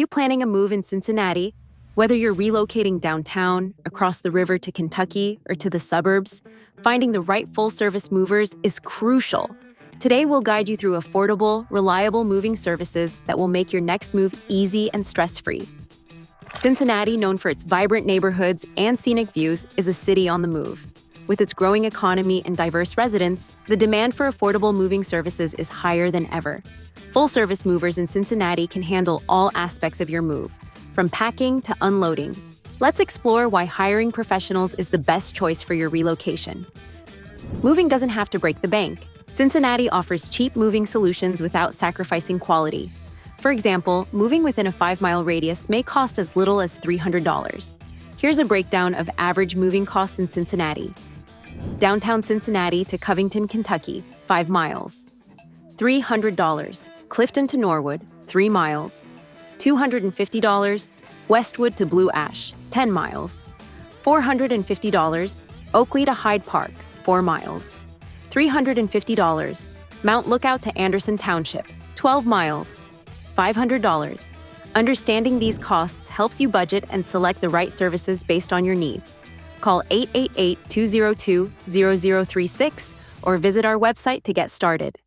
you planning a move in Cincinnati? Whether you're relocating downtown, across the river to Kentucky, or to the suburbs, finding the right full-service movers is crucial. Today, we'll guide you through affordable, reliable moving services that will make your next move easy and stress-free. Cincinnati, known for its vibrant neighborhoods and scenic views, is a city on the move. With its growing economy and diverse residents, the demand for affordable moving services is higher than ever. Full-service movers in Cincinnati can handle all aspects of your move, from packing to unloading. Let's explore why hiring professionals is the best choice for your relocation. Moving doesn't have to break the bank. Cincinnati offers cheap moving solutions without sacrificing quality. For example, moving within a 5-mile radius may cost as little as $300. Here's a breakdown of average moving costs in Cincinnati. Downtown Cincinnati to Covington, Kentucky, 5 miles. $300. Clifton to Norwood, 3 miles. $250. Westwood to Blue Ash, 10 miles. $450. Oakley to Hyde Park, 4 miles. $350. Mount Lookout to Anderson Township, 12 miles. $500. Understanding these costs helps you budget and select the right services based on your needs. Call 888-202-0036 or visit our website to get started.